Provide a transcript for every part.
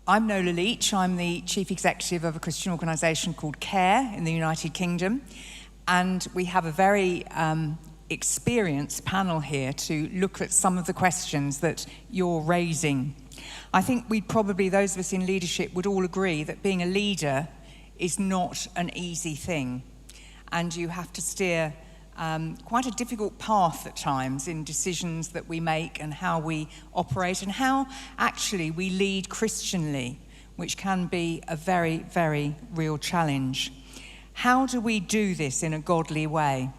I'm Nola Leach. I'm the Chief Executive of a Christian organisation called CARE in the United Kingdom. And we have a very experienced panel here to look at some of the questions that you're raising. I think those of us in leadership would all agree that being a leader is not an easy thing. And you have to steer quite a difficult path at times in decisions that we make and how we operate and how actually we lead Christianly, which can be a very, very real challenge. How do we do this in a godly way?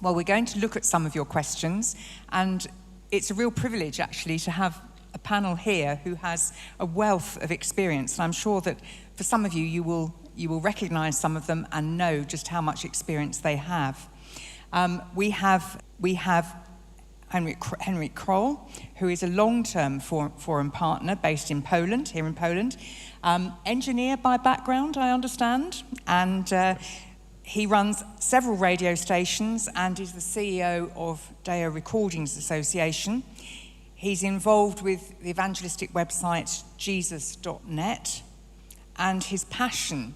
Well, we're going to look at some of your questions, and it's a real privilege actually to have a panel here who has a wealth of experience, and I'm sure that for some of you, you will recognise some of them and know just how much experience they have. We have Henrik Kroll, who is a long-term forum partner based in Poland, here in Poland. Engineer by background, I understand, and he runs several radio stations and is the CEO of Deo Recordings Association. He's involved with the evangelistic website jesus.net, and his passion,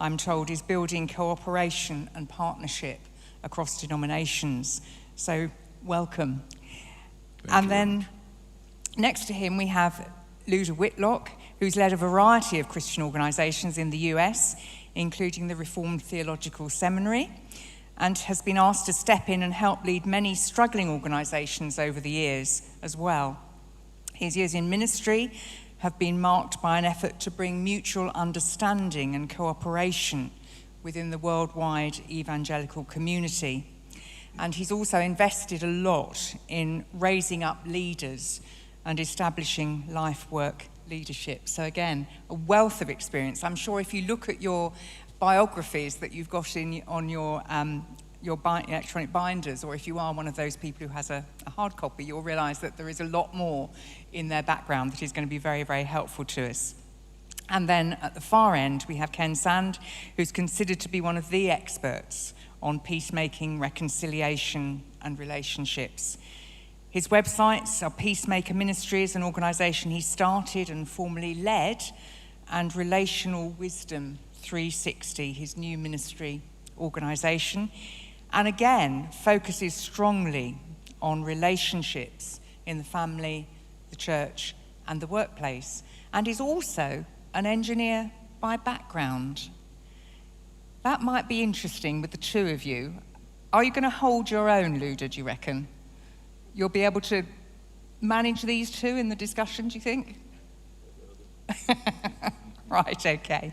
I'm told, is building cooperation and partnership across denominations. So, welcome. Thank you. Then, next to him, we have Luda Whitlock, who's led a variety of Christian organisations in the US, including the Reformed Theological Seminary, and has been asked to step in and help lead many struggling organisations over the years as well. His years in ministry have been marked by an effort to bring mutual understanding and cooperation within the worldwide evangelical community. And he's also invested a lot in raising up leaders and establishing life-work leadership. So again, a wealth of experience. I'm sure if you look at your biographies that you've got on your electronic binders, or if you are one of those people who has a hard copy, you'll realise that there is a lot more in their background that is going to be very, very helpful to us. And then at the far end, we have Ken Sand, who's considered to be one of the experts on peacemaking, reconciliation, and relationships. His websites are Peacemaker Ministries, an organisation he started and formerly led, and Relational Wisdom 360, his new ministry organisation, and again focuses strongly on relationships in the family, the church, and the workplace, and is also an engineer by background. That might be interesting with the two of you. Are you going to hold your own, Luda, do you reckon? You'll be able to manage these two in the discussion, do you think? Right, okay.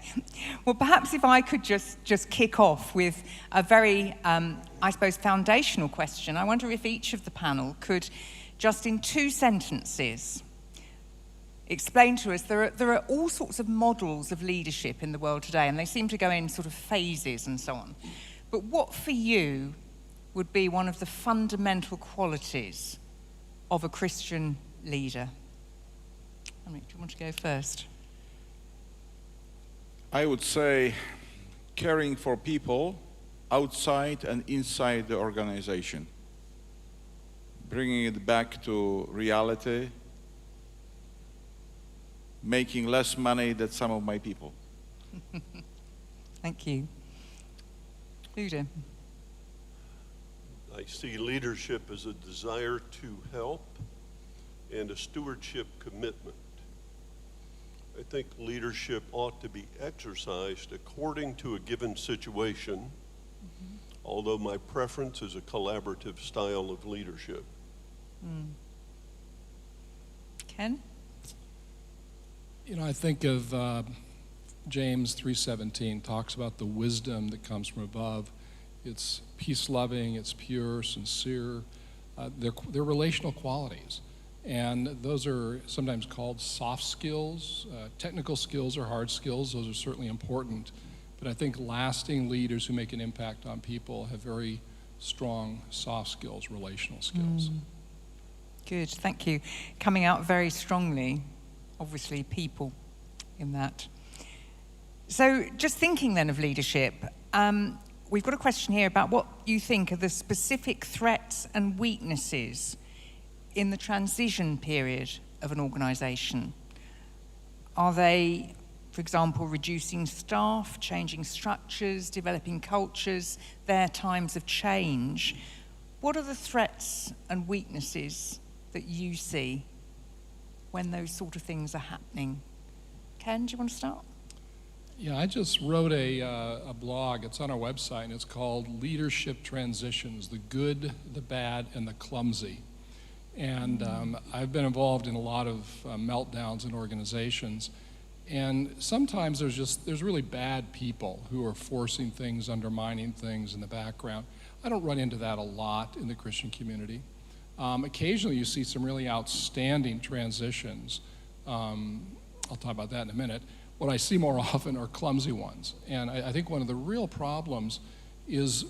Well, perhaps if I could just kick off with a very, I suppose, foundational question. I wonder if each of the panel could, just in 2 sentences, explain to us, there are all sorts of models of leadership in the world today, and they seem to go in sort of phases and so on. But what for you would be one of the fundamental qualities of a Christian leader? Henrik, do you want to go first? I would say caring for people outside and inside the organization. Bringing it back to reality, making less money than some of my people. Thank you. Luda. I see leadership as a desire to help and a stewardship commitment. I think leadership ought to be exercised according to a given situation, although my preference is a collaborative style of leadership. Ken? You know, I think of James 3:17 talks about the wisdom that comes from above. It's peace-loving, it's pure, sincere. They're relational qualities. And those are sometimes called soft skills. Technical skills are hard skills. Those are certainly important. But I think lasting leaders who make an impact on people have very strong soft skills, relational skills. Good, thank you. Coming out very strongly, obviously, people in that. So just thinking then of leadership, we've got a question here about what you think are the specific threats and weaknesses in the transition period of an organisation. Are they, for example, reducing staff, changing structures, developing cultures, their times of change? What are the threats and weaknesses that you see when those sort of things are happening? Ken, do you want to start? Yeah, I just wrote a blog. It's on our website, and it's called Leadership Transitions, the Good, the Bad, and the Clumsy. And I've been involved in a lot of meltdowns in organizations. And sometimes there's really bad people who are forcing things, undermining things in the background. I don't run into that a lot in the Christian community. Occasionally you see some really outstanding transitions. I'll talk about that in a minute. What I see more often are clumsy ones. And I think one of the real problems is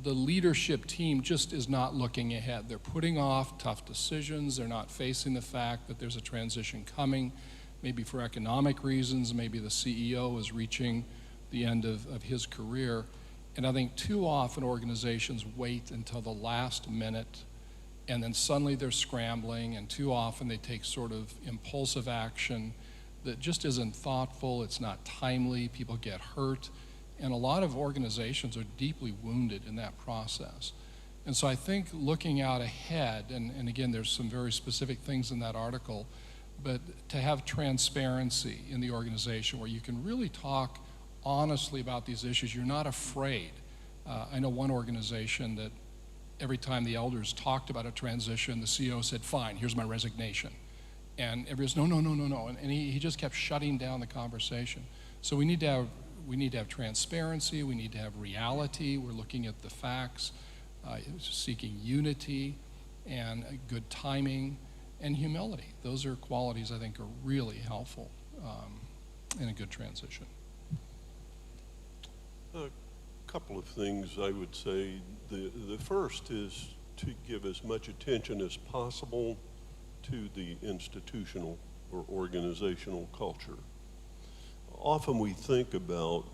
the leadership team just is not looking ahead. They're putting off tough decisions. They're not facing the fact that there's a transition coming, maybe for economic reasons. Maybe the CEO is reaching the end of his career. And I think too often organizations wait until the last minute, and then suddenly they're scrambling, and too often they take sort of impulsive action that just isn't thoughtful, it's not timely, people get hurt, and a lot of organizations are deeply wounded in that process. And so I think looking out ahead, and again, there's some very specific things in that article, but to have transparency in the organization where you can really talk honestly about these issues, you're not afraid. I know one organization that every time the elders talked about a transition, the CEO said, fine, here's my resignation. And everybody's, no. And he just kept shutting down the conversation. So we need to have transparency, we need to have reality, we're looking at the facts, seeking unity and good timing and humility. Those are qualities I think are really helpful in a good transition. A couple of things I would say. The first is to give as much attention as possible to the institutional or organizational culture. Often we think about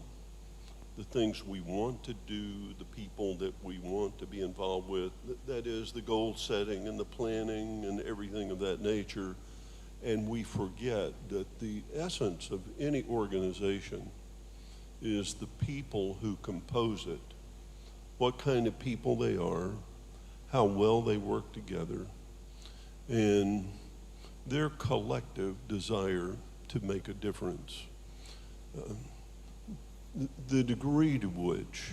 the things we want to do, the people that we want to be involved with, that is the goal setting and the planning and everything of that nature, and we forget that the essence of any organization is the people who compose it, what kind of people they are, how well they work together, and their collective desire to make a difference. The degree to which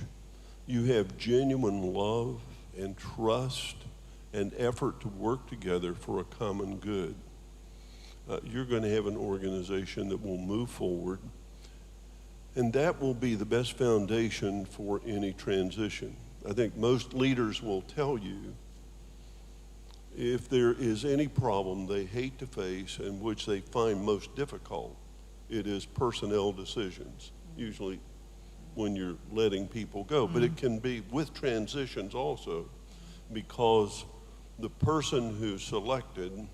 you have genuine love and trust and effort to work together for a common good, you're going to have an organization that will move forward, and that will be the best foundation for any transition. I think most leaders will tell you if there is any problem they hate to face and which they find most difficult, it is personnel decisions, usually when you're letting people go. But it can be with transitions also, because the person who's selected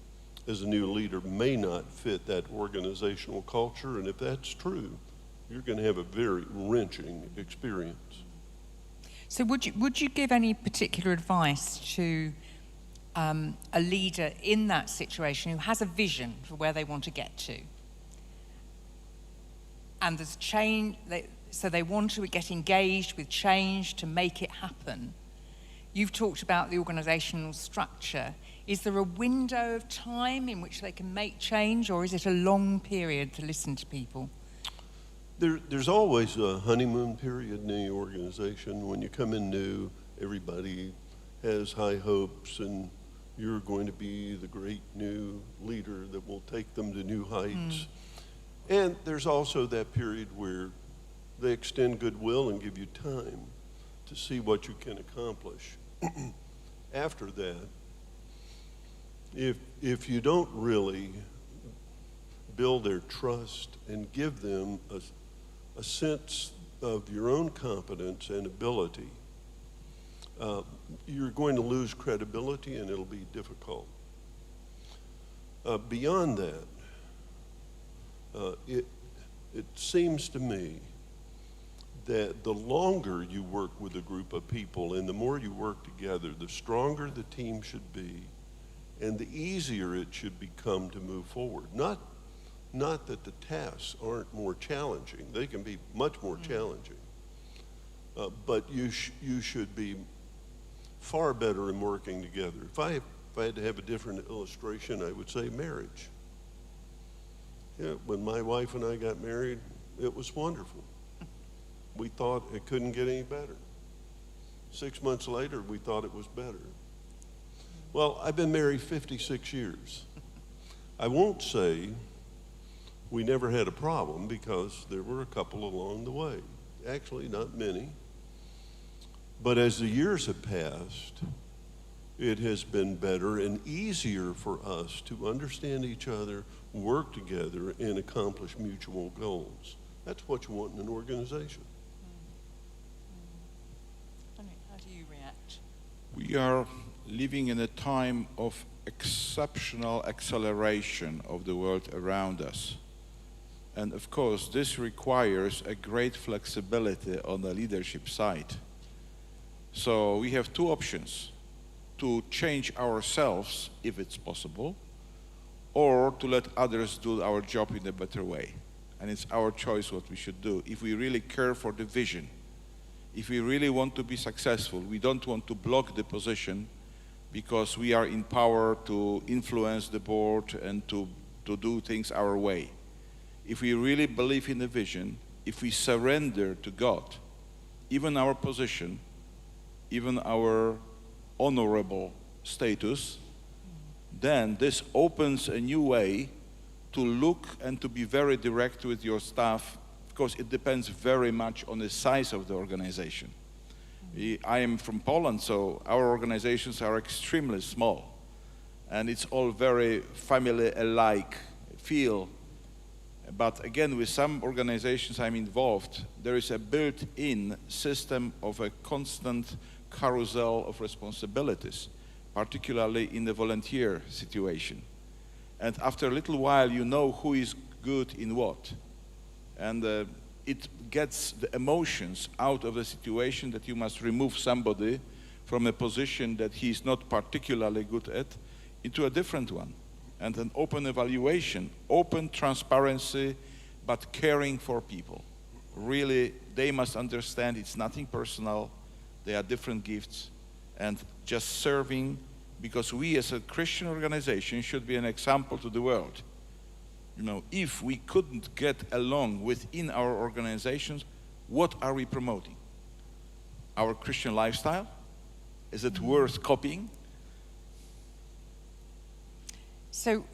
as a new leader may not fit that organizational culture, and if that's true, you're going to have a very wrenching experience. So would you give any particular advice to a leader in that situation who has a vision for where they want to get to? And there's change, so they want to get engaged with change to make it happen. You've talked about the organizational structure. Is there a window of time in which they can make change, or is it a long period to listen to people? There's always a honeymoon period in any organization. When you come in new, everybody has high hopes, and you're going to be the great new leader that will take them to new heights. And there's also that period where they extend goodwill and give you time to see what you can accomplish. After that, if you don't really build their trust and give them a sense of your own competence and ability, you're going to lose credibility, and it'll be difficult. Beyond that, it seems to me that the longer you work with a group of people and the more you work together, the stronger the team should be, and the easier it should become to move forward. Not Not that the tasks aren't more challenging. They can be much more challenging. But you should be far better in working together. If I had to have a different illustration, I would say marriage. Yeah, when my wife and I got married, it was wonderful. We thought it couldn't get any better. 6 months later, we thought it was better. Well, I've been married 56 years. I won't say we never had a problem, because there were a couple along the way. Actually, not many. But as the years have passed, it has been better and easier for us to understand each other, work together, and accomplish mutual goals. That's what you want in an organization. How do you react? We are living in a time of exceptional acceleration of the world around us. And of course, this requires a great flexibility on the leadership side. So we have two options: to change ourselves, if it's possible, or to let others do our job in a better way. And it's our choice what we should do. If we really care for the vision, if we really want to be successful, we don't want to block the position because we are in power to influence the board and to do things our way. If we really believe in the vision, if we surrender to God, even our position, even our honorable status, then this opens a new way to look and to be very direct with your staff. Of course, it depends very much on the size of the organization. I am from Poland, so our organizations are extremely small, and it's all very family-alike feel. But again, with some organizations I'm involved, there is a built-in system of a constant carousel of responsibilities, particularly in the volunteer situation. And after a little while, you know who is good in what. And it gets the emotions out of the situation that you must remove somebody from a position that he's not particularly good at into a different one. And an open evaluation, open transparency, but caring for people. Really, they must understand it's nothing personal. They are different gifts, and just serving, because we as a Christian organization should be an example to the world. You know, if we couldn't get along within our organizations, what are we promoting? Our Christian lifestyle? Is it worth copying? So,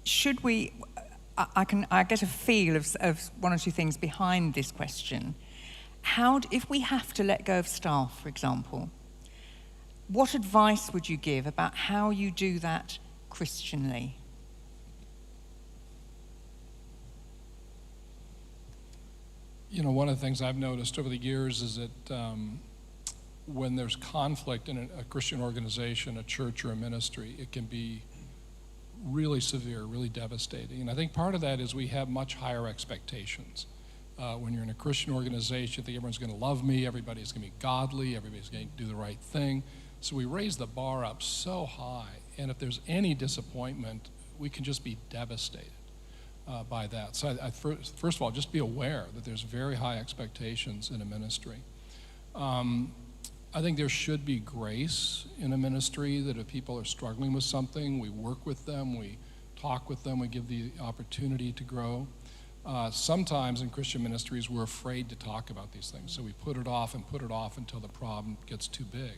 should we? I get a feel of one or two things behind this question. If we have to let go of staff, for example, what advice would you give about how you do that Christianly? You know, one of the things I've noticed over the years is that when there's conflict in a Christian organization, a church, or a ministry, it can be really severe, really devastating. And I think part of that is we have much higher expectations. When you're in a Christian organization, you think everyone's going to love me, everybody's going to be godly, everybody's going to do the right thing. So we raise the bar up so high, and if there's any disappointment, we can just be devastated by that. So first of all, just be aware that there's very high expectations in a ministry. I think there should be grace in a ministry, that if people are struggling with something, we work with them, we talk with them, we give the opportunity to grow. Sometimes in Christian ministries, we're afraid to talk about these things, so we put it off until the problem gets too big.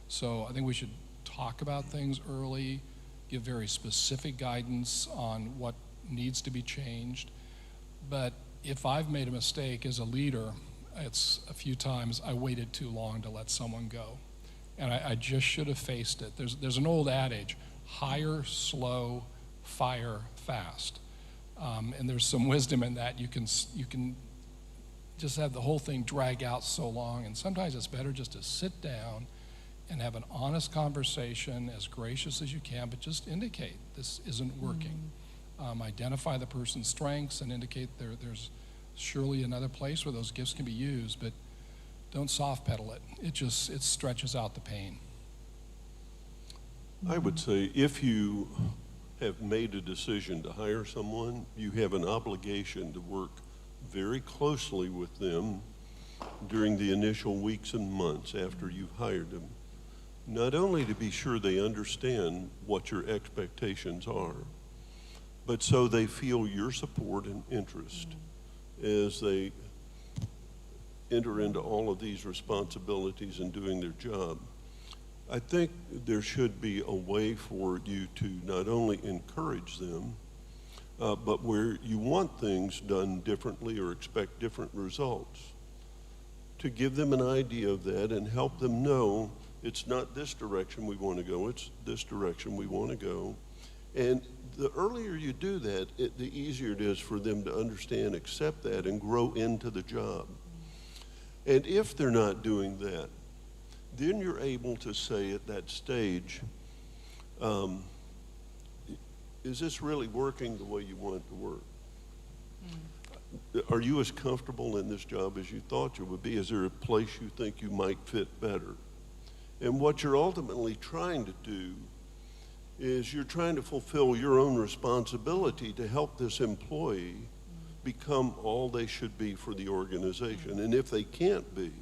So I think we should talk about things early, give very specific guidance on what needs to be changed. But if I've made a mistake as a leader, it's a few times I waited too long to let someone go. And I just should have faced it. There's an old adage, hire slow, fire fast. And there's some wisdom in that. You can just have the whole thing drag out so long, and sometimes it's better just to sit down and have an honest conversation, as gracious as you can, but just indicate this isn't working. Identify the person's strengths and indicate there's surely another place where those gifts can be used, but don't soft pedal it. It stretches out the pain. I would say if you have made a decision to hire someone, you have an obligation to work very closely with them during the initial weeks and months after you've hired them. Not only to be sure they understand what your expectations are, but so they feel your support and interest as they enter into all of these responsibilities in doing their job. I think there should be a way for you to not only encourage them, but where you want things done differently or expect different results, to give them an idea of that and help them know it's not this direction we want to go, it's this direction we want to go. And the earlier you do that, the easier it is for them to understand, accept that, and grow into the job. And if they're not doing that, then you're able to say at that stage, is this really working the way you want it to work? Are you as comfortable in this job as you thought you would be? Is there a place you think you might fit better? And what you're ultimately trying to do is you're trying to fulfill your own responsibility to help this employee become all they should be for the organization. And if they can't be,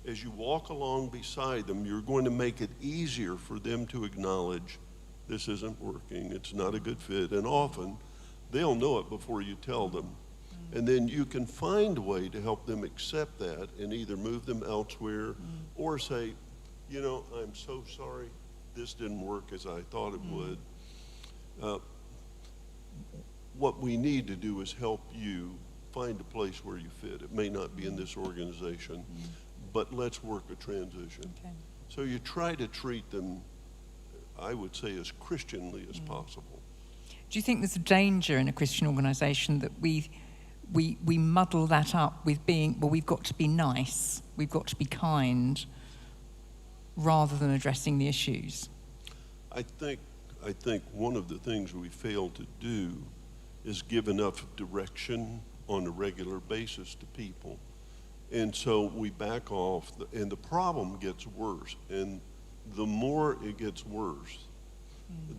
as you walk along beside them, you're going to make it easier for them to acknowledge this isn't working, it's not a good fit, and often they'll know it before you tell them. And then you can find a way to help them accept that and either move them elsewhere or say, you know, I'm so sorry this didn't work as I thought it would. What we need to do is help you find a place where you fit. It may not be in this organization, but let's work a transition. Okay. So you try to treat them, I would say, as Christianly as possible. Do you think there's a danger in a Christian organisation that we muddle that up with being, well, we've got to be nice, we've got to be kind, rather than addressing the issues? I think one of the things we fail to do is give enough direction on a regular basis to people. And so we back off, and the problem gets worse. And the more it gets worse,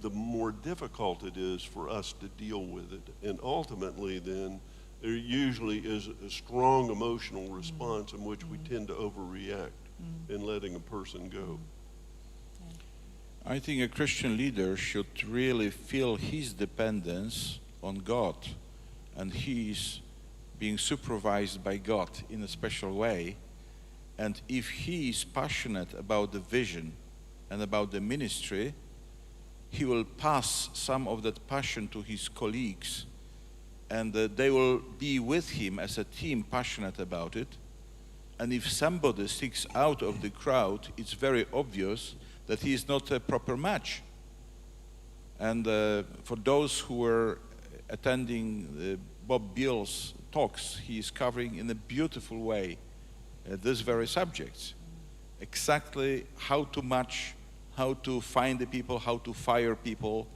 the more difficult it is for us to deal with it. And ultimately then, there usually is a strong emotional response in which we tend to overreact in letting a person go. I think a Christian leader should really feel his dependence on God, and he's being supervised by God in a special way. And if he is passionate about the vision and about the ministry, he will pass some of that passion to his colleagues, and they will be with him as a team passionate about it. And if somebody sticks out of the crowd, it's very obvious that he is not a proper match. And for those who were attending Bob Beale's talks, he is covering in a beautiful way this very subject. Exactly how to match, how to find the people, how to fire people,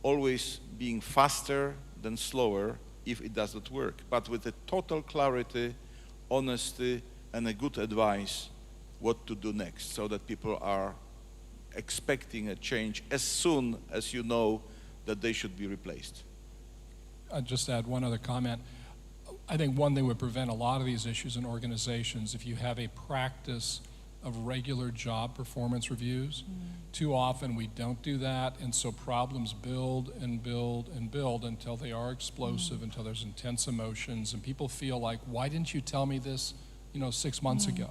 always being faster than slower if it doesn't work, but with a total clarity, honesty, and a good advice what to do next, so that people are expecting a change as soon as you know that they should be replaced. I'll just add one other comment. I think one thing would prevent a lot of these issues in organizations if you have a practice of regular job performance reviews. Too often we don't do that, and so problems build and build and build until they are explosive, until there's intense emotions, and people feel like, why didn't you tell me this, 6 months ago?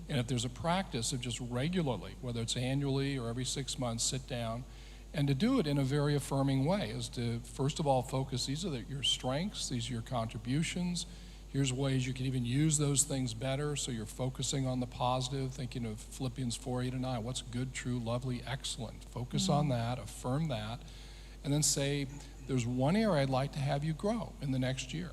And if there's a practice of just regularly, whether it's annually or every 6 months, sit down, and to do it in a very affirming way is to, first of all, focus, these are your strengths, these are your contributions, here's ways you can even use those things better, so you're focusing on the positive, thinking of Philippians 4:8-9, what's good, true, lovely, excellent. Focus on that, affirm that, and then say, there's one area I'd like to have you grow in the next year.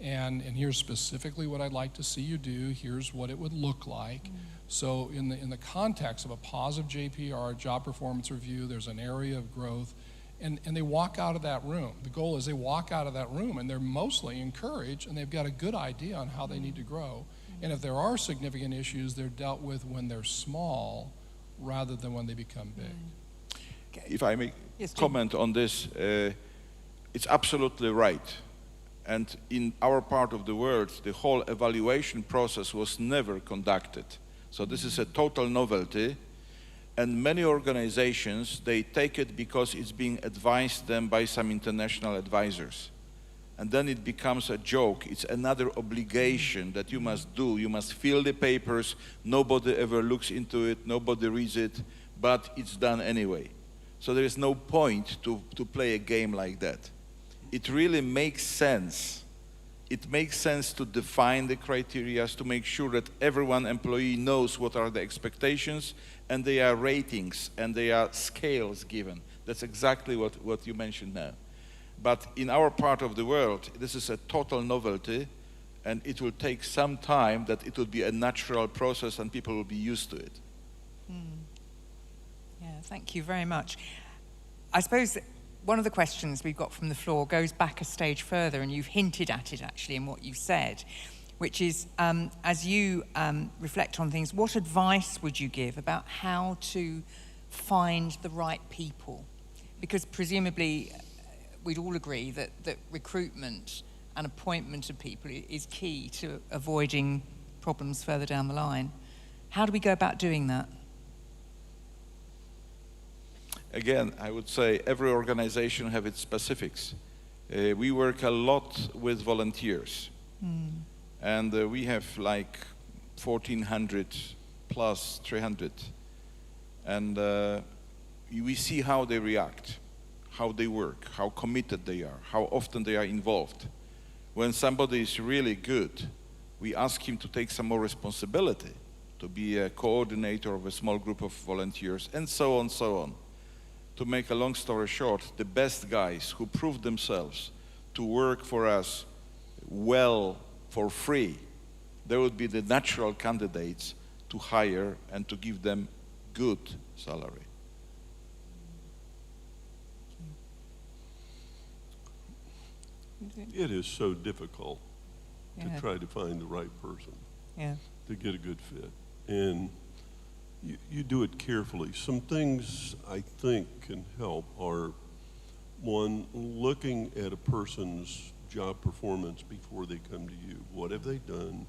And here's specifically what I'd like to see you do, here's what it would look like. So in the context of a positive JPR, job performance review, there's an area of growth, and they walk out of that room. The goal is they walk out of that room and they're mostly encouraged and they've got a good idea on how they need to grow. And if there are significant issues, they're dealt with when they're small rather than when they become big. if I may Yes, Jim. comment on this, it's absolutely right. And in our part of the world, the whole evaluation process was never conducted. So this is a total novelty. And many organizations, they take it because it's being advised them by some international advisors. And then it becomes a joke. It's another obligation that you must do. You must fill the papers. Nobody ever looks into it. Nobody reads it. But it's done anyway. So there is no point to play a game like that. It really makes sense. It makes sense to define the criteria, to make sure that everyone employee knows what are the expectations, and there are ratings and there are scales given. That's exactly what you mentioned now. But in our part of the world, this is a total novelty, and it will take some time that it will be a natural process and people will be used to it. Yeah, thank you very much. I suppose one of the questions we've got from the floor goes back a stage further, and you've hinted at it actually in what you said, which is, as you reflect on things, what advice would you give about how to find the right people? Because presumably we'd all agree that recruitment and appointment of people is key to avoiding problems further down the line. How do we go about doing that? Again, I would say every organization has its specifics. We work a lot with volunteers. And we have like 1,400 plus 300. And we see how they react, how they work, how committed they are, how often they are involved. When somebody is really good, we ask him to take some more responsibility, to be a coordinator of a small group of volunteers, and so on, so on. To make a long story short, the best guys who prove themselves to work for us well for free, they would be the natural candidates to hire and to give them good salary. It is so difficult Yeah. to try to find the right person Yeah. to get a good fit. And you do it carefully. Some things I think can help are, one, looking at a person's job performance before they come to you. What have they done?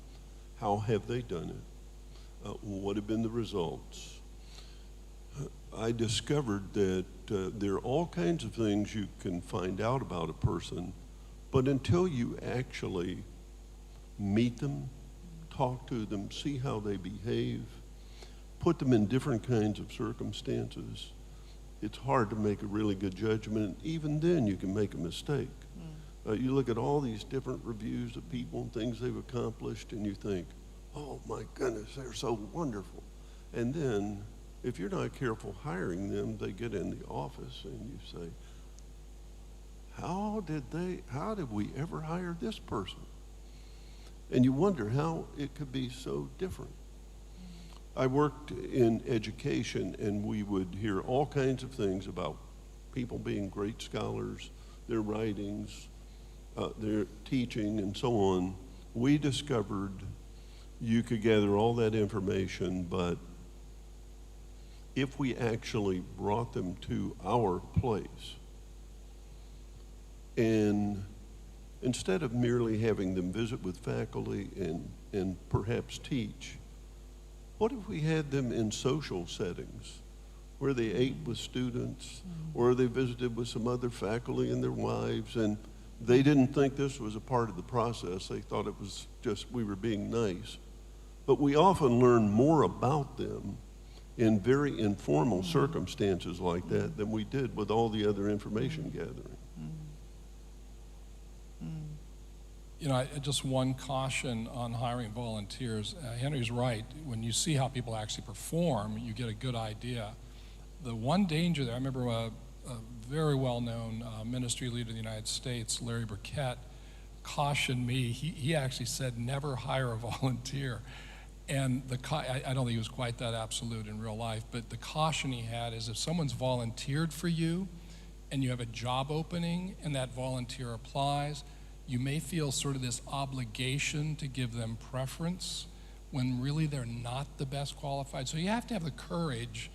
How have they done it? What have been the results? I discovered that there are all kinds of things you can find out about a person, but until you actually meet them, talk to them, see how they behave, put them in different kinds of circumstances, it's hard to make a really good judgment. Even then, you can make a mistake. You look at all these different reviews of people and things they've accomplished, and you think, oh my goodness, they're so wonderful. And then, if you're not careful hiring them, they get in the office and you say, how did we ever hire this person? And you wonder how it could be so different. I worked in education, and we would hear all kinds of things about people being great scholars, their writings, their teaching, and so on. We discovered you could gather all that information, but if we actually brought them to our place, and instead of merely having them visit with faculty and perhaps teach, what if we had them in social settings where they ate with students, or they visited with some other faculty and their wives, and they didn't think this was a part of the process. They thought it was just we were being nice. But we often learn more about them in very informal circumstances like that than we did with all the other information gathering. You know, just one caution on hiring volunteers. Henry's right. When you see how people actually perform, you get a good idea. The one danger there, I remember a very well-known ministry leader in the United States, Larry Burkett, cautioned me. He actually said, never hire a volunteer. And I don't think he was quite that absolute in real life, but the caution he had is if someone's volunteered for you and you have a job opening and that volunteer applies, you may feel sort of this obligation to give them preference when really they're not the best qualified. So you have to have the courage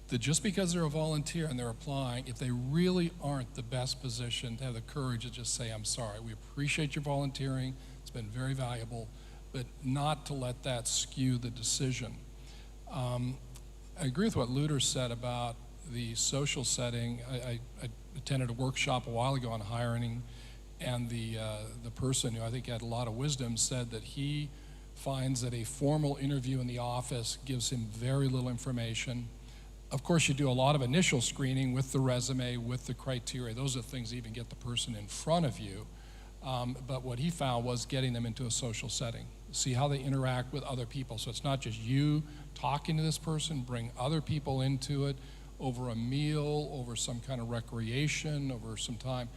that just because they're a volunteer and they're applying, if they really aren't the best positioned, to have the courage to just say, I'm sorry, we appreciate your volunteering, it's been very valuable, but not to let that skew the decision. I agree with what Luder said about the social setting. I attended a workshop a while ago on hiring, and the person who I think had a lot of wisdom said that he finds that a formal interview in the office gives him very little information. Of course, you do a lot of initial screening with the resume, with the criteria. Those are the things that even get the person in front of you. But what he found was getting them into a social setting, see how they interact with other people. So it's not just you talking to this person, bring other people into it over a meal, over some kind of recreation, over some time.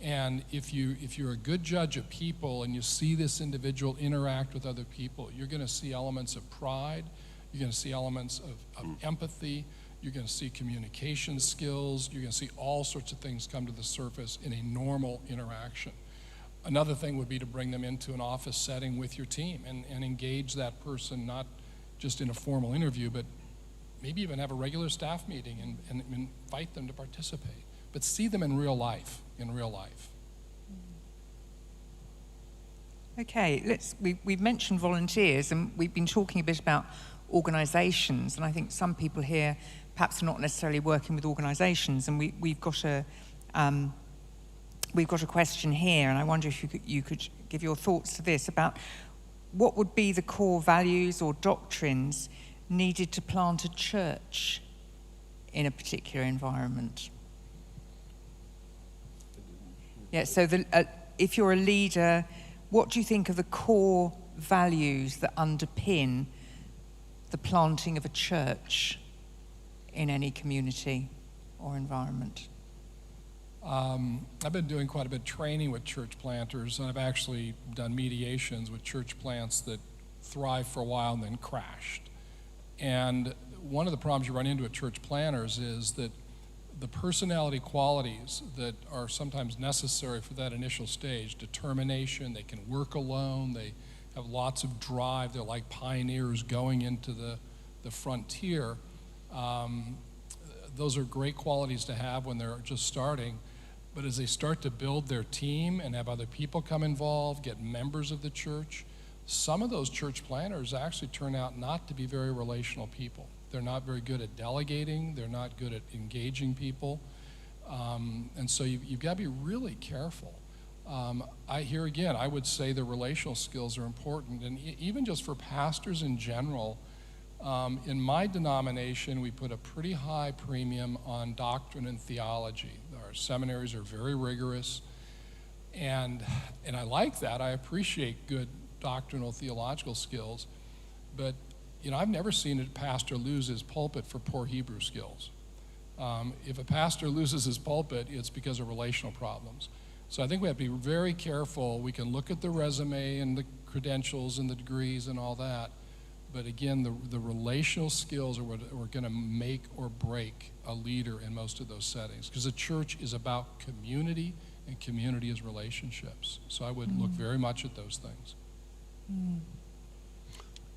And if you're a good judge of people and you see this individual interact with other people, you're going to see elements of pride, you're going to see elements of empathy, you're going to see communication skills, you're going to see all sorts of things come to the surface in a normal interaction. Another thing would be to bring them into an office setting with your team and engage that person, not just in a formal interview, but maybe even have a regular staff meeting and invite them to participate. But see them in real life, Okay, we've mentioned volunteers, and we've been talking a bit about organisations, and I think some people here perhaps are not necessarily working with organisations, and we've got a question here, and I wonder if you could give your thoughts to this about what would be the core values or doctrines needed to plant a church in a particular environment. Yeah, so if you're a leader, what do you think are the core values that underpin the planting of a church in any community or environment? I've been doing quite a bit of training with church planters, and I've actually done mediations with church plants that thrived for a while and then crashed. And one of the problems you run into with church planters is that the personality qualities that are sometimes necessary for that initial stage, determination, they can work alone, they have lots of drive, they're like pioneers going into the frontier. Those are great qualities to have when they're just starting, but as they start to build their team and have other people come involved, get members of the church, some of those church planters actually turn out not to be very relational people. They're not very good at delegating, they're not good at engaging people, and so you've got to be really careful. Here again, I would say the relational skills are important, and even just for pastors in general, in my denomination, we put a pretty high premium on doctrine and theology. Our seminaries are very rigorous, and I like that. I appreciate good doctrinal theological skills, but I've never seen a pastor lose his pulpit for poor Hebrew skills. If a pastor loses his pulpit, it's because of relational problems. So I think we have to be very careful. We can look at the resume and the credentials and the degrees and all that, but again, the relational skills are what are going to make or break a leader in most of those settings, because the church is about community, and community is relationships. So I would look very much at those things.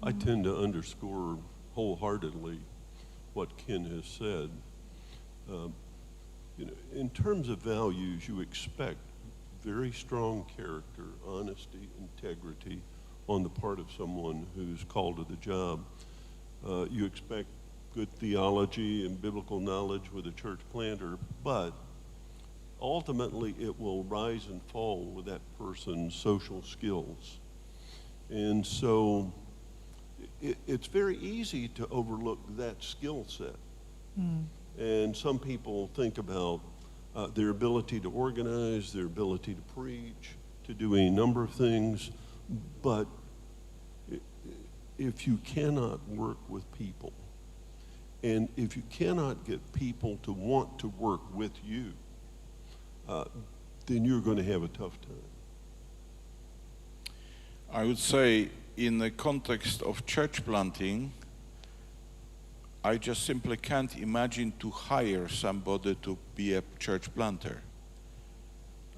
I tend to underscore wholeheartedly what Ken has said. In terms of values, you expect very strong character, honesty, integrity on the part of someone who's called to the job. You expect good theology and biblical knowledge with a church planter, but ultimately it will rise and fall with that person's social skills. And so it's very easy to overlook that skill set. And some people think about their ability to organize, their ability to preach, to do any number of things, but if you cannot work with people, and if you cannot get people to want to work with you, then you're going to have a tough time. I would say, in the context of church planting, I just simply can't imagine to hire somebody to be a church planter.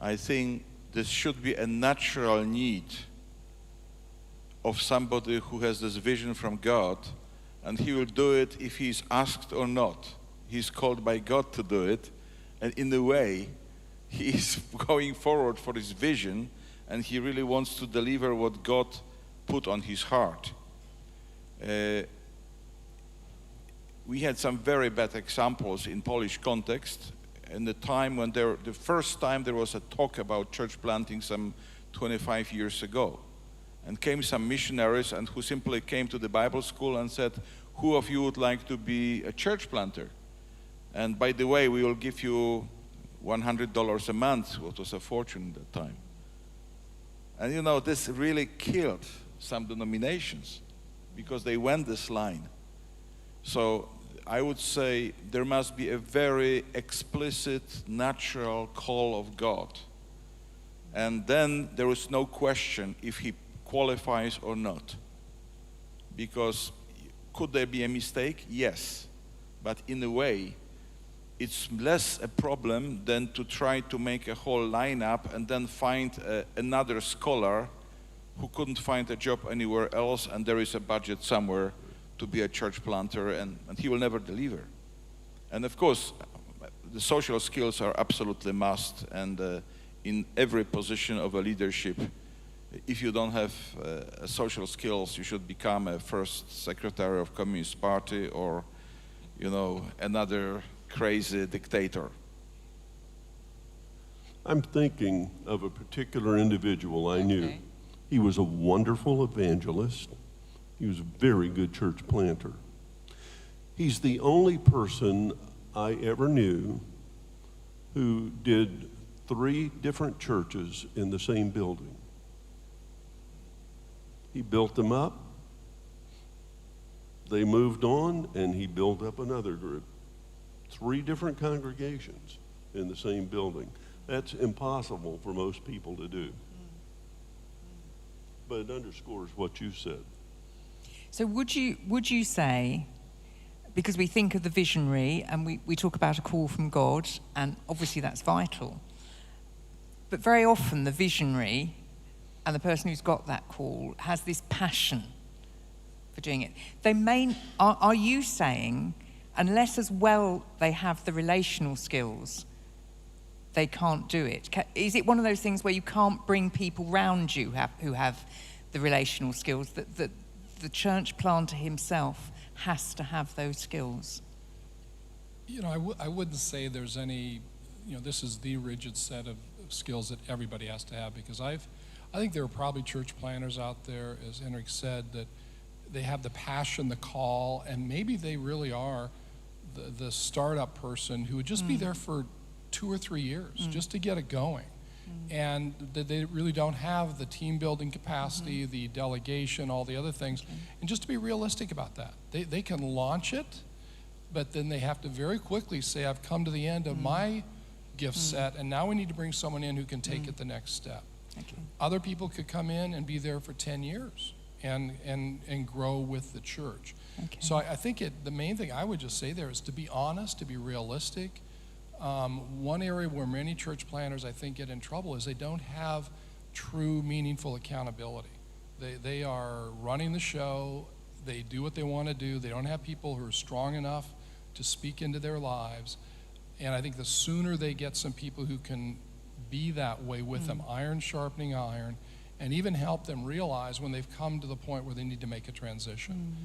I think this should be a natural need of somebody who has this vision from God, and he will do it if he's asked or not. He's called by God to do it. And in a way, he is going forward for his vision, and he really wants to deliver what God put on his heart. We had some very bad examples in Polish context. In the time when the first time there was a talk about church planting some 25 years ago, and came some missionaries and who simply came to the Bible school and said, "Who of you would like to be a church planter? And by the way, we will give you $100 a month," what was a fortune at that time. And you know, this really killed some denominations because they went this line. So I would say there must be a very explicit, natural call of God. And then there is no question if he qualifies or not. Because could there be a mistake? Yes. But in a way, it's less a problem than to try to make a whole lineup and then find another scholar who couldn't find a job anywhere else, and there is a budget somewhere to be a church planter, and he will never deliver. And of course, the social skills are absolutely must, and in every position of a leadership, if you don't have social skills, you should become a first secretary of Communist Party or, you know, another crazy dictator. I'm thinking of a particular individual I knew. Okay. He was a wonderful evangelist. He was a very good church planter. He's the only person I ever knew who did 3 different churches in the same building. He built them up, they moved on, and he built up another group. 3 different congregations in the same building. That's impossible for most people to do. But it underscores what you said. So would you say, because we think of the visionary and we talk about a call from God, and obviously that's vital, but very often the visionary and the person who's got that call has this passion for doing it. Are you saying, unless as well they have the relational skills, they can't do it? Is it one of those things where you can't bring people round you who have the relational skills, that the church planter himself has to have those skills? You know, I wouldn't say there's any, you know, this is the rigid set of skills that everybody has to have, because I think there are probably church planners out there, as Henrik said, that they have the passion, the call, and maybe they really are the startup person who would just be there for 2 or 3 years just to get it going. And that they really don't have the team building capacity, the delegation, all the other things. And just to be realistic about that, they can launch it, but then they have to very quickly say, I've come to the end of my gift set, and now we need to bring someone in who can take it the next step. Okay. Other people could come in and be there for 10 years and grow with the church. Okay. So I think the main thing I would just say there is to be honest, to be realistic. One area where many church planners, I think, get in trouble is they don't have true, meaningful accountability. They are running the show. They do what they want to do. They don't have people who are strong enough to speak into their lives. And I think the sooner they get some people who can be that way with them, iron sharpening iron, and even help them realize when they've come to the point where they need to make a transition.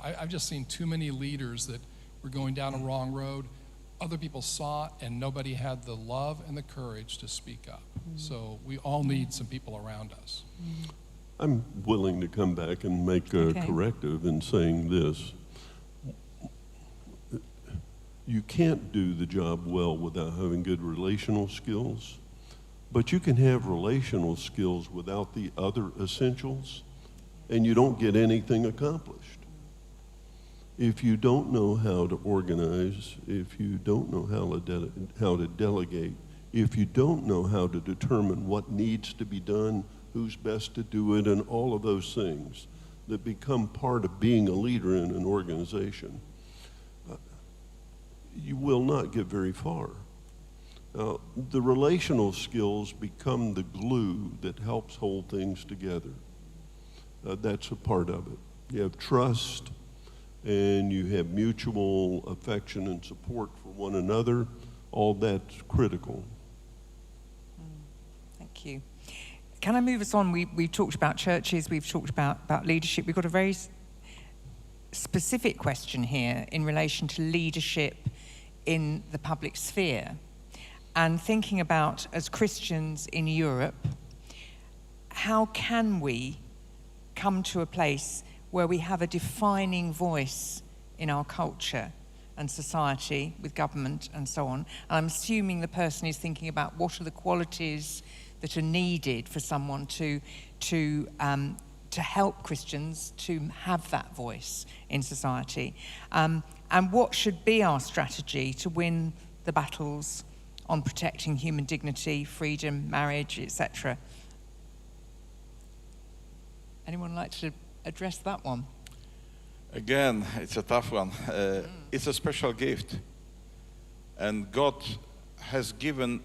I've just seen too many leaders that were going down a wrong road. Other people saw it, and nobody had the love and the courage to speak up. So we all need some people around us. I'm willing to come back and make a Okay. corrective in saying this. You can't do the job well without having good relational skills, but you can have relational skills without the other essentials, and you don't get anything accomplished. If you don't know how to organize, if you don't know how to delegate, if you don't know how to determine what needs to be done, who's best to do it, and all of those things that become part of being a leader in an organization, you will not get very far. The relational skills become the glue that helps hold things together. That's a part of it. You have trust, and you have mutual affection and support for one another, all that's critical. Thank you. Can I move us on? We've talked about churches, we've talked about leadership. We've got a very specific question here in relation to leadership in the public sphere. And thinking about, as Christians in Europe, how can we come to a place where we have a defining voice in our culture and society with government and so on? And I'm assuming the person is thinking about what are the qualities that are needed for someone to help Christians to have that voice in society, and what should be our strategy to win the battles on protecting human dignity, freedom, marriage, etc. Anyone like to address that one? Again, it's a tough one. It's a special gift. And God has given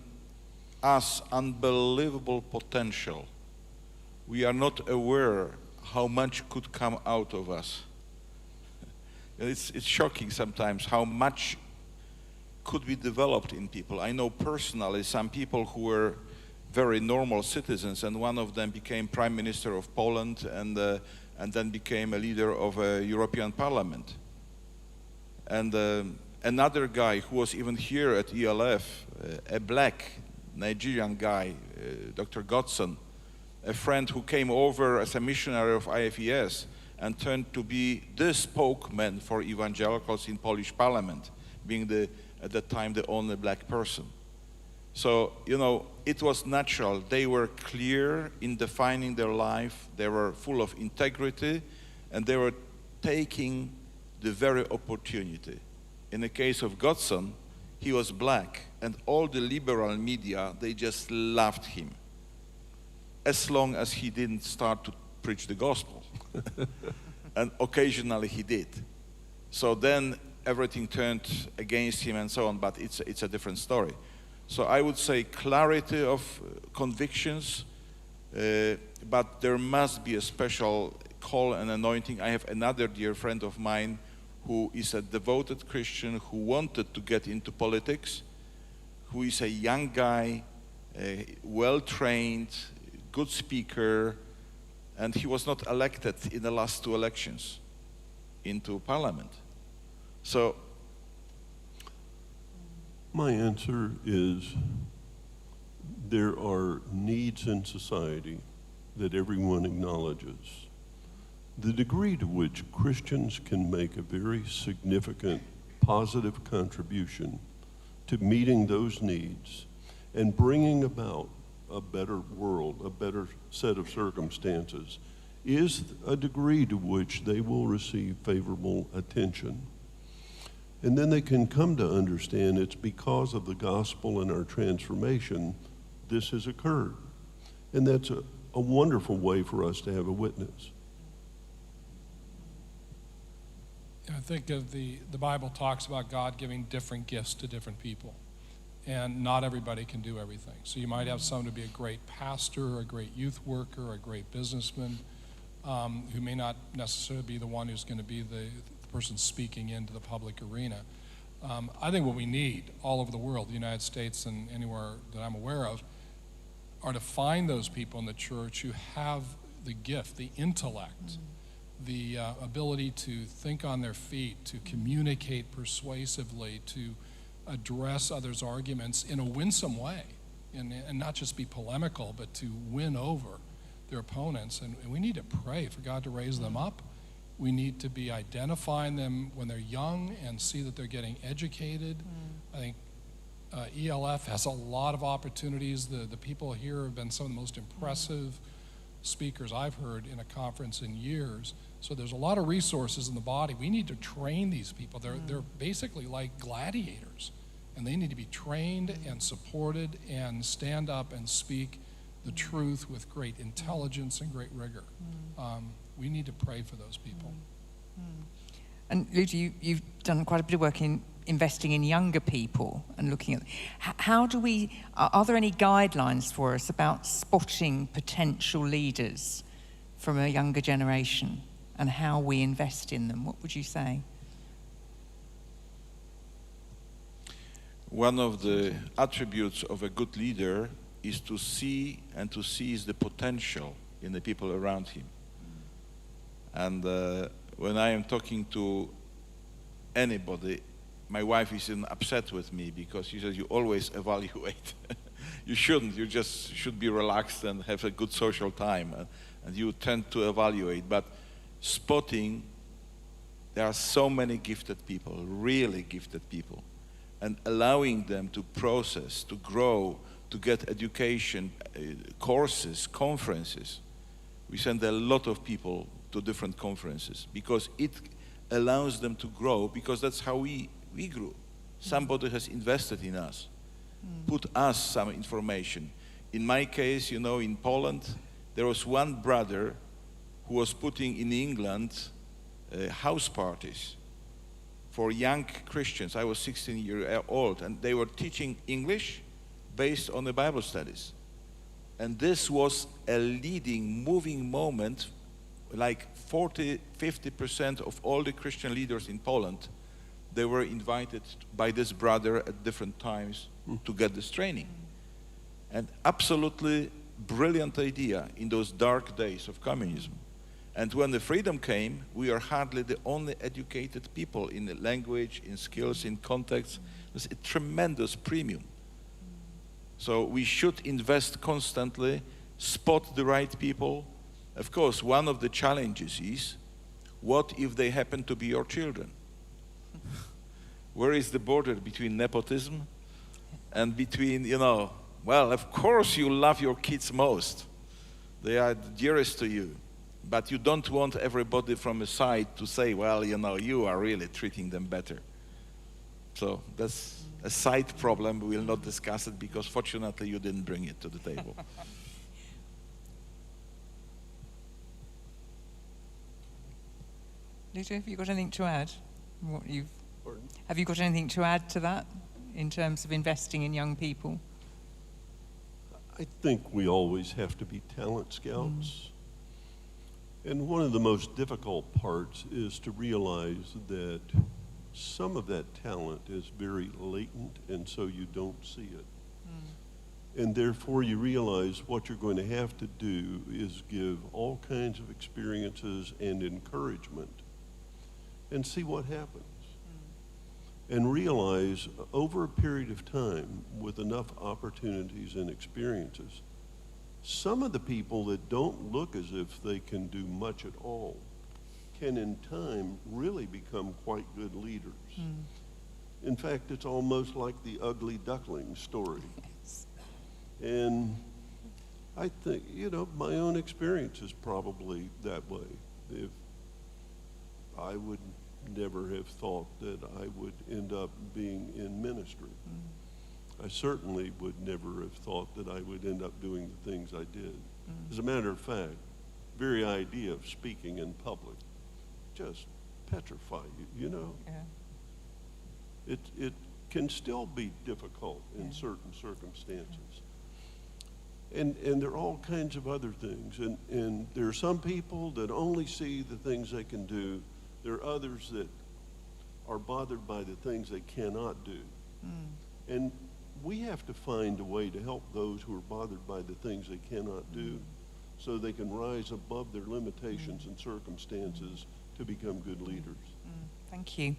us unbelievable potential. We are not aware how much could come out of us. It's shocking sometimes how much could be developed in people. I know personally some people who were very normal citizens, and one of them became Prime Minister of Poland and then became a leader of a European Parliament. And another guy who was even here at ELF, a black Nigerian guy, Dr. Godson, a friend who came over as a missionary of IFES and turned to be the spokesman for evangelicals in Polish Parliament, being at that time the only black person. So, it was natural. They were clear in defining their life. They were full of integrity, and they were taking the very opportunity. In the case of Godson, he was black, and all the liberal media, they just loved him, as long as he didn't start to preach the gospel. And occasionally he did. So then everything turned against him and so on, but it's a different story. So I would say clarity of convictions, but there must be a special call and anointing. I have another dear friend of mine who is a devoted Christian who wanted to get into politics, who is a young guy, well-trained, good speaker, and he was not elected in the last 2 elections into parliament. So my answer is there are needs in society that everyone acknowledges. The degree to which Christians can make a very significant positive contribution to meeting those needs and bringing about a better world, a better set of circumstances, is a degree to which they will receive favorable attention. And then they can come to understand it's because of the gospel and our transformation this has occurred. And that's a wonderful way for us to have a witness. I think of the Bible talks about God giving different gifts to different people. And not everybody can do everything. So you might have someone to be a great pastor, a great youth worker, a great businessman, who may not necessarily be the one who's going to be the person speaking into the public arena. I think what we need all over the world, the United States and anywhere that I'm aware of, are to find those people in the church who have the gift, the intellect, the ability to think on their feet, to communicate persuasively, to address others' arguments in a winsome way, and not just be polemical, but to win over their opponents. And we need to pray for God to raise them up. We need to be identifying them when they're young and see that they're getting educated. I think ELF has a lot of opportunities. The people here have been some of the most impressive speakers I've heard in a conference in years. So there's a lot of resources in the body. We need to train these people. They're basically like gladiators, and they need to be trained and supported and stand up and speak the truth with great intelligence and great rigor. We need to pray for those people. And Luigi, you've done quite a bit of work in investing in younger people and looking at are there any guidelines for us about spotting potential leaders from a younger generation and how we invest in them? What would you say? One of the attributes of a good leader is to see and to seize the potential in the people around him. And when I am talking to anybody, my wife is upset with me because she says, you always evaluate. You shouldn't. You just should be relaxed and have a good social time. And you tend to evaluate. But spotting, there are so many gifted people, really gifted people. And allowing them to process, to grow, to get education, courses, conferences. We send a lot of people to different conferences because it allows them to grow, because that's how we grew. Somebody has invested in us, put us some information. In my case, you know, in Poland, there was one brother who was putting in England house parties for young Christians. I was 16 years old, and they were teaching English based on the Bible studies. And this was a leading, moving moment. Like 40–50% of all the Christian leaders in Poland, they were invited by this brother at different times to get this training. And absolutely brilliant idea in those dark days of communism. And when the freedom came, we are hardly the only educated people in the language, in skills, in context. It's a tremendous premium. So we should invest constantly, spot the right people. Of course, one of the challenges is, what if they happen to be your children? Where is the border between nepotism and between, you know, well, of course you love your kids most. They are the dearest to you. But you don't want everybody from the side to say, well, you know, you are really treating them better. So that's a side problem. We will not discuss it because fortunately you didn't bring it to the table. Ludo, have you got anything to add? Pardon? Have you got anything to add to that in terms of investing in young people? I think we always have to be talent scouts. And one of the most difficult parts is to realize that some of that talent is very latent, and so you don't see it. And therefore you realize what you're going to have to do is give all kinds of experiences and encouragement and see what happens. And realize over a period of time, with enough opportunities and experiences, some of the people that don't look as if they can do much at all can in time really become quite good leaders. In fact, it's almost like the ugly duckling story. Yes. And I think, you know, my own experience is probably that way. If I would never have thought that I would end up being in ministry. I certainly would never have thought that I would end up doing the things I did. As a matter of fact, very idea of speaking in public just petrify you, you know? Yeah. It can still be difficult in certain circumstances. And there are all kinds of other things. And there are some people that only see the things they can do. There are others that are bothered by the things they cannot do. And we have to find a way to help those who are bothered by the things they cannot do so they can rise above their limitations and circumstances to become good leaders. Thank you.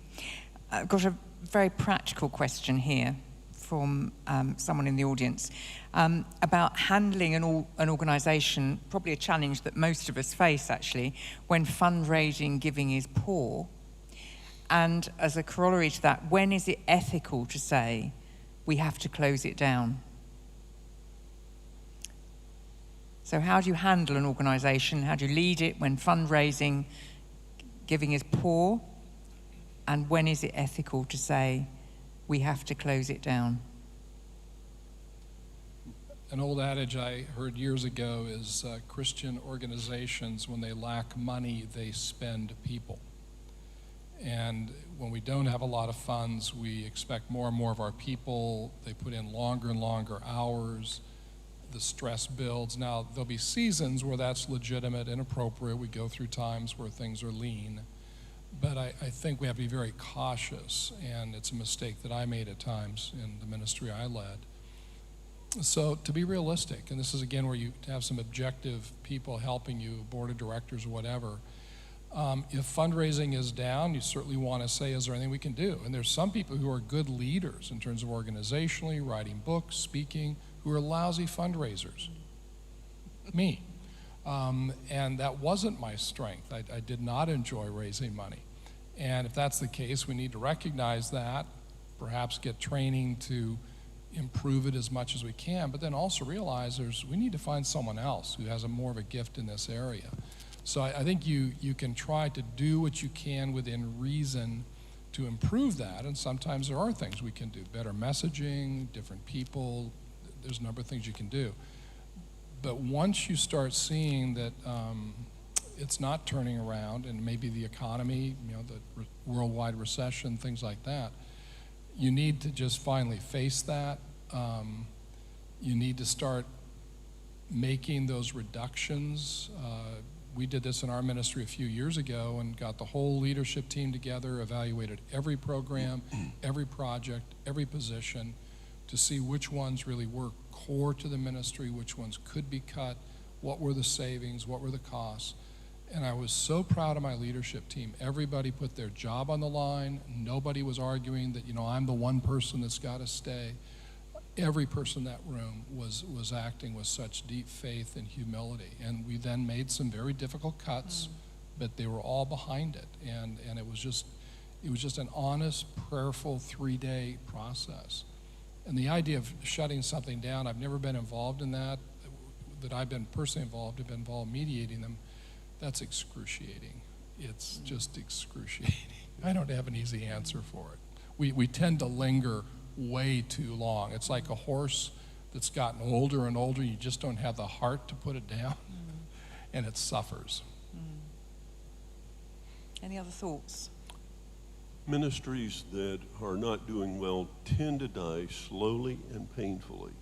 I've got a very practical question here from someone in the audience about handling an organisation, probably a challenge that most of us face actually, when fundraising giving is poor. And as a corollary to that, when is it ethical to say we have to close it down? So how do you handle an organisation? How do you lead it when fundraising giving is poor? And when is it ethical to say we have to close it down? An old adage I heard years ago is Christian organizations, when they lack money, they spend people. And when we don't have a lot of funds, we expect more and more of our people. They put in longer and longer hours. the stress builds. Now, there'll be seasons where that's legitimate and appropriate. We go through times where things are lean. But I think we have to be very cautious, and it's a mistake that I made at times in the ministry I led. So to be realistic, and this is again where you have some objective people helping you, board of directors or whatever. If fundraising is down, you certainly want to say, is there anything we can do? And there's some people who are good leaders in terms of organizationally, writing books, speaking, who are lousy fundraisers. Me. And that wasn't my strength. I did not enjoy raising money. And if that's the case, we need to recognize that, perhaps get training to improve it as much as we can, but then also realize we need to find someone else who has more of a gift in this area. So I think you can try to do what you can within reason to improve that, and sometimes there are things we can do, better messaging, different people, there's a number of things you can do. But once you start seeing that it's not turning around, and maybe the economy, the worldwide recession, things like that, you need to just finally face that. You need to start making those reductions. We did this in our ministry a few years ago and got the whole leadership team together, evaluated every program, every project, every position to see which ones really were core to the ministry, which ones could be cut, what were the savings, what were the costs. And I was so proud of my leadership team. Everybody put their job on the line. Nobody was arguing that, I'm the one person that's got to stay. Every person in that room was acting with such deep faith and humility. And we then made some very difficult cuts, but they were all behind it. And it was just an honest, prayerful 3-day process. And the idea of shutting something down, I've never been involved in that I've been personally involved, I've been involved mediating them. That's excruciating. It's just excruciating. I don't have an easy answer for it. We tend to linger way too long. It's like a horse that's gotten older and older. You just don't have the heart to put it down, and it suffers. Any other thoughts? Ministries that are not doing well tend to die slowly and painfully.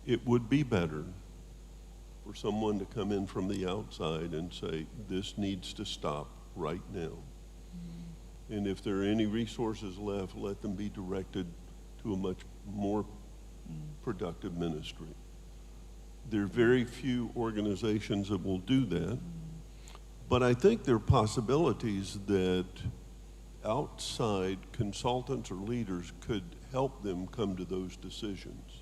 It would be better for someone to come in from the outside and say, this needs to stop right now. And if there are any resources left, let them be directed to a much more productive ministry. There are very few organizations that will do that, but I think there are possibilities that outside consultants or leaders could help them come to those decisions.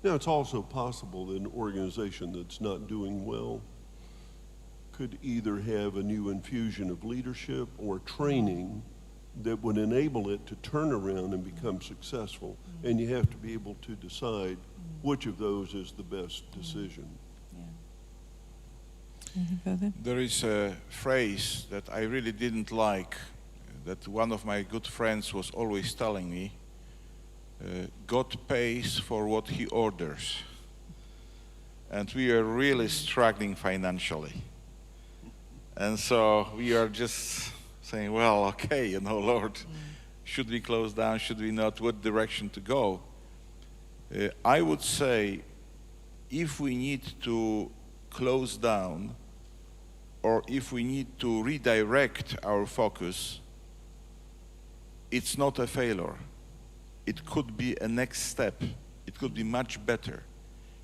Now, it's also possible that an organization that's not doing well could either have a new infusion of leadership or training that would enable it to turn around and become successful. And you have to be able to decide which of those is the best decision. There is a phrase that I really didn't like, that one of my good friends was always telling me, God pays for what he orders. And we are really struggling financially. And so we are just saying, well, okay, Lord, should we close down, should we not, what direction to go? I would say, if we need to close down, or if we need to redirect our focus, it's not a failure. It could be a next step. It could be much better,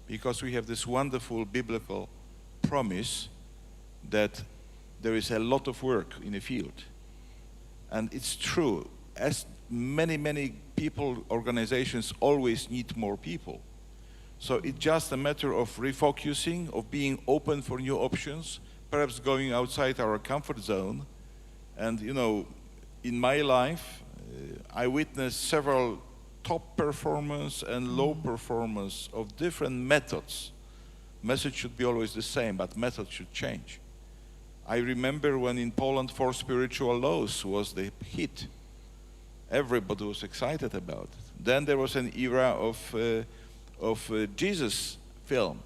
because we have this wonderful biblical promise that there is a lot of work in the field. And it's true, as many people, organizations always need more people. So it's just a matter of refocusing, of being open for new options, perhaps going outside our comfort zone. And in my life, I witnessed several top performance and low performance of different methods. Message should be always the same, but methods should change. I remember when in Poland 4 Spiritual Laws was the hit. Everybody was excited about it. Then there was an era of Jesus film.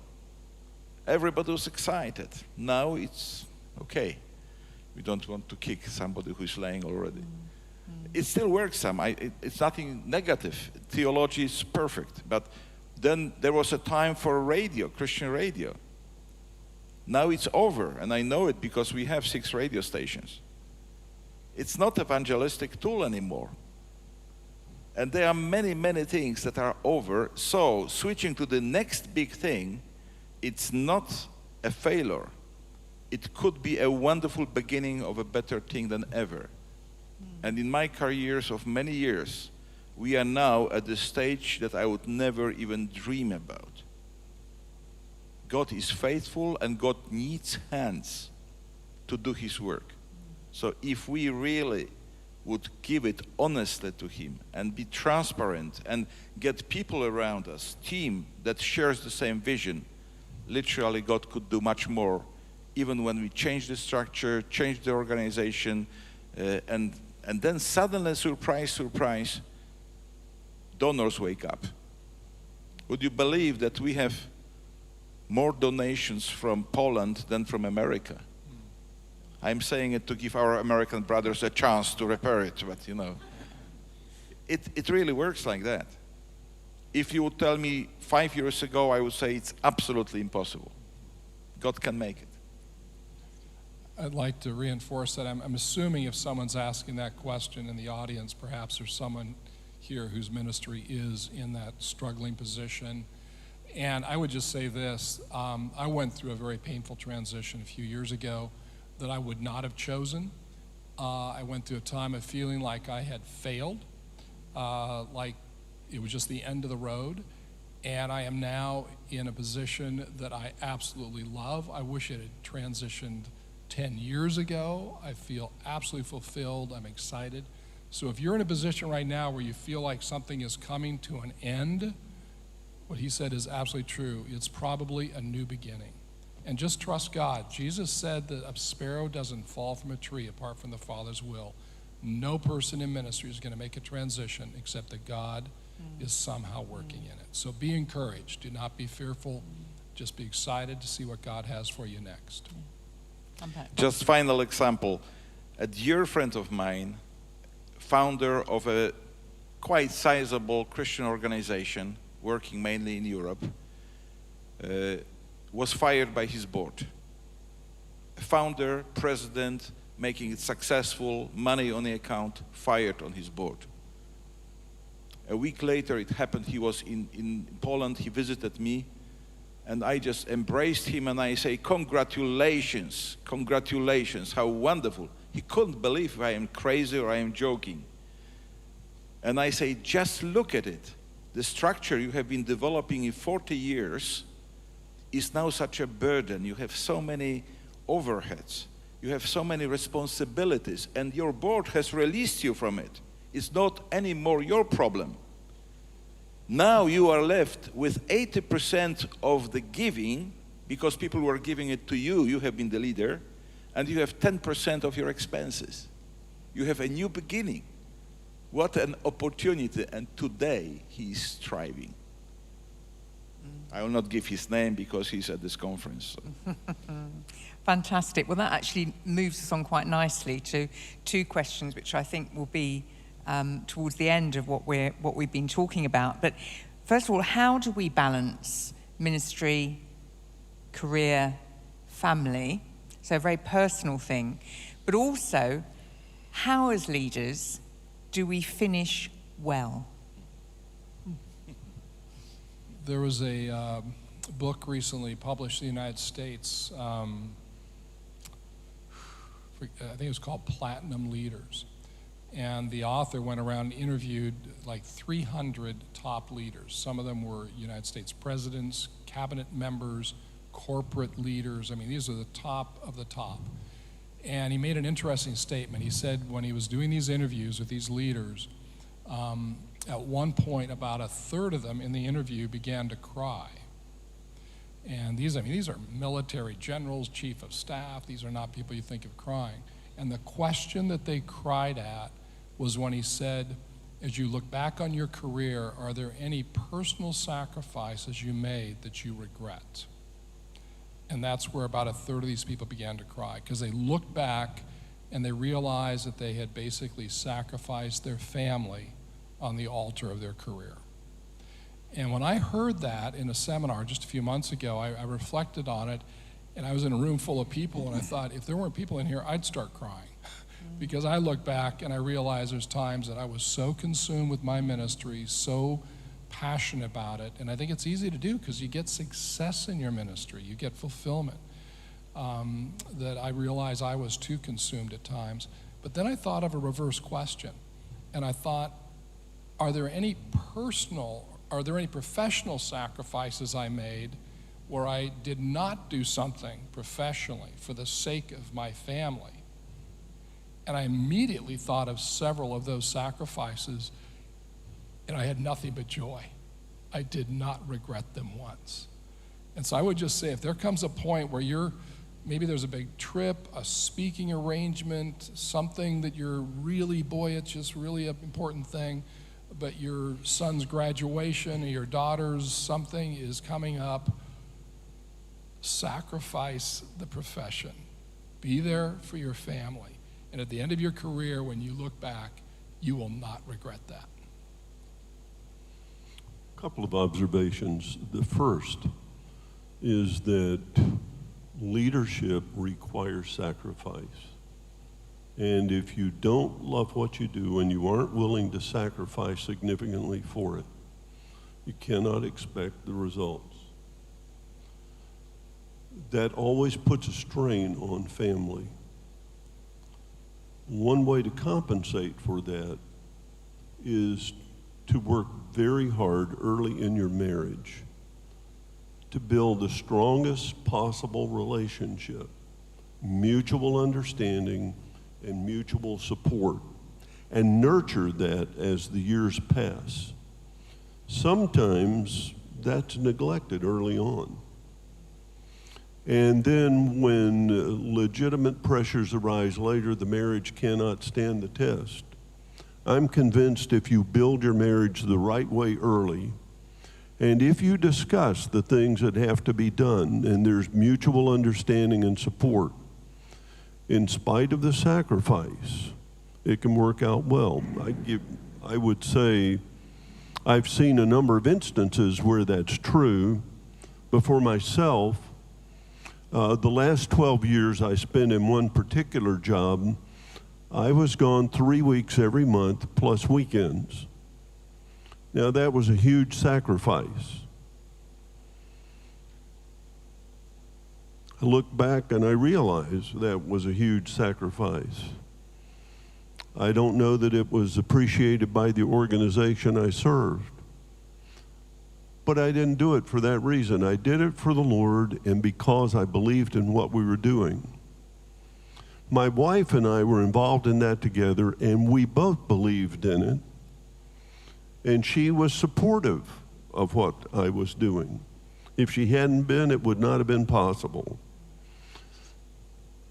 Everybody was excited. Now it's okay. We don't want to kick somebody who's laying already. It still works some. It's nothing negative. Theology is perfect, but Then there was a time for radio, Christian radio. Now it's over, and I know it because we have 6 radio stations. It's not an evangelistic tool anymore. And there are many, many things that are over. So switching to the next big thing, it's not a failure. It could be a wonderful beginning of a better thing than ever. And in my careers of many years, we are now at the stage that I would never even dream about. God is faithful, and God needs hands to do His work. So if we really would give it honestly to Him and be transparent and get people around us, team that shares the same vision, literally God could do much more, even when we change the structure, change the organization, and then suddenly, surprise, surprise, donors wake up. Would you believe that we have more donations from Poland than from America? I'm saying it to give our American brothers a chance to repair it, but you know, it really works like that. If you would tell me 5 years ago, I would say it's absolutely impossible. God can make it. I'd like to reinforce that. I'm assuming if someone's asking that question in the audience, perhaps there's someone here whose ministry is in that struggling position. And I would just say this, I went through a very painful transition a few years ago that I would not have chosen. I went through a time of feeling like I had failed, like it was just the end of the road. And I am now in a position that I absolutely love. I wish it had transitioned 10 years ago. I feel absolutely fulfilled. I'm excited. So if you're in a position right now where you feel like something is coming to an end, what he said is absolutely true. It's probably a new beginning. And just trust God. Jesus said that a sparrow doesn't fall from a tree apart from the Father's will. No person in ministry is going to make a transition except that God is somehow working in it. So be encouraged. Do not be fearful. Just be excited to see what God has for you next. Just final example. A dear friend of mine, founder of a quite sizable Christian organization working mainly in Europe, was fired by his board. A founder, president, making it successful, money on the account, fired on his board. A week later it happened, he was in Poland, he visited me, and I just embraced him and I say, congratulations, congratulations, how wonderful. He couldn't believe if I am crazy or I am joking. And I say, just look at it. The structure you have been developing in 40 years is now such a burden. You have so many overheads. You have so many responsibilities, and your board has released you from it. It's not anymore your problem. Now you are left with 80% of the giving, because people were giving it to you, you have been the leader, and you have 10% of your expenses. You have a new beginning. What an opportunity, and today he is thriving. I will not give his name because he's at this conference. So. Fantastic. Well, that actually moves us on quite nicely to 2 questions, which I think will be towards the end of what we've been talking about. But first of all, how do we balance ministry, career, family? So a very personal thing. But also, how as leaders do we finish well? There was a book recently published in the United States, I think it was called Platinum Leaders. And the author went around and interviewed like 300 top leaders. Some of them were United States presidents, cabinet members, corporate leaders. I mean, these are the top of the top. And he made an interesting statement. He said when he was doing these interviews with these leaders, at one point about a third of them in the interview began to cry. And these are military generals, chief of staff. These are not people you think of crying. And the question that they cried at was when he said, as you look back on your career, are there any personal sacrifices you made that you regret? And that's where about a third of these people began to cry, because they looked back and they realized that they had basically sacrificed their family on the altar of their career. And when I heard that in a seminar just a few months ago, I reflected on it, and I was in a room full of people, and I thought, if there weren't people in here, I'd start crying. Because I look back and I realize there's times that I was so consumed with my ministry, so passionate about it, and I think it's easy to do because you get success in your ministry, you get fulfillment, that I realize I was too consumed at times. But then I thought of a reverse question, and I thought, are there any professional sacrifices I made where I did not do something professionally for the sake of my family? And I immediately thought of several of those sacrifices, and I had nothing but joy. I did not regret them once. And so I would just say, if there comes a point where maybe there's a big trip, a speaking arrangement, something that you're really, boy, it's just really an important thing, but your son's graduation or your daughter's something is coming up, sacrifice the profession. Be there for your family. And at the end of your career, when you look back, you will not regret that. A couple of observations. The first is that leadership requires sacrifice. And if you don't love what you do and you aren't willing to sacrifice significantly for it, you cannot expect the results. That always puts a strain on family. One way to compensate for that is to work very hard early in your marriage to build the strongest possible relationship, mutual understanding and mutual support, and nurture that as the years pass. Sometimes that's neglected early on. And then when legitimate pressures arise later, the marriage cannot stand the test. I'm convinced if you build your marriage the right way early, and if you discuss the things that have to be done, and there's mutual understanding and support, in spite of the sacrifice, it can work out well. I would say I've seen a number of instances where that's true, but for myself, the last 12 years I spent in one particular job, I was gone 3 weeks every month plus weekends. Now that was a huge sacrifice. I look back and I realize that was a huge sacrifice. I don't know that it was appreciated by the organization I served. But I didn't do it for that reason. I did it for the Lord and because I believed in what we were doing. My wife and I were involved in that together, and we both believed in it. And she was supportive of what I was doing. If she hadn't been, it would not have been possible.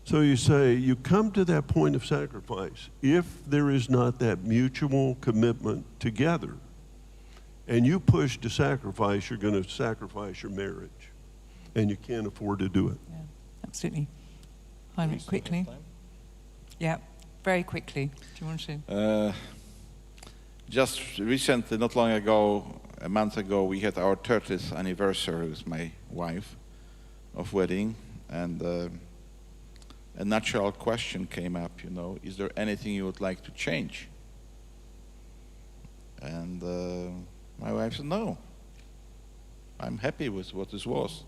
So you say, you come to that point of sacrifice. If there is not that mutual commitment together, and you push to sacrifice, you're going to sacrifice your marriage. And you can't afford to do it. Yeah, absolutely. Heinrich, quickly. Yeah, very quickly. Do you want to? Just recently, not long ago, a month ago, we had our 30th anniversary with my wife of wedding, and a natural question came up, is there anything you would like to change? And my wife said, no, I'm happy with what this was.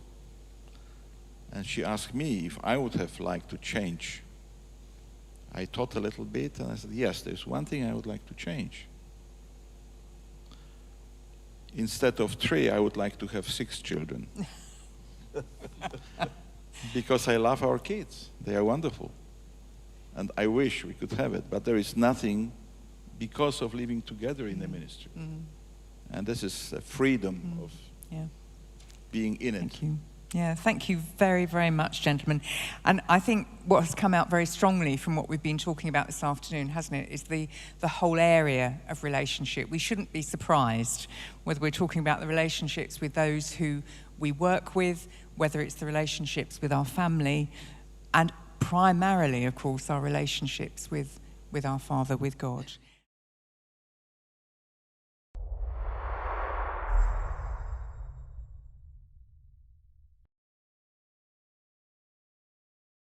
And she asked me if I would have liked to change. I thought a little bit, and I said, yes, there's one thing I would like to change. Instead of 3, I would like to have 6 children. Because I love our kids. They are wonderful. And I wish we could have it, but there is nothing because of living together in the ministry. And this is a freedom of being in it. Thank you. Yeah, thank you very, very much, gentlemen. And I think what has come out very strongly from what we've been talking about this afternoon, hasn't it, is the whole area of relationship. We shouldn't be surprised whether we're talking about the relationships with those who we work with, whether it's the relationships with our family, and primarily, of course, our relationships with our Father, with God.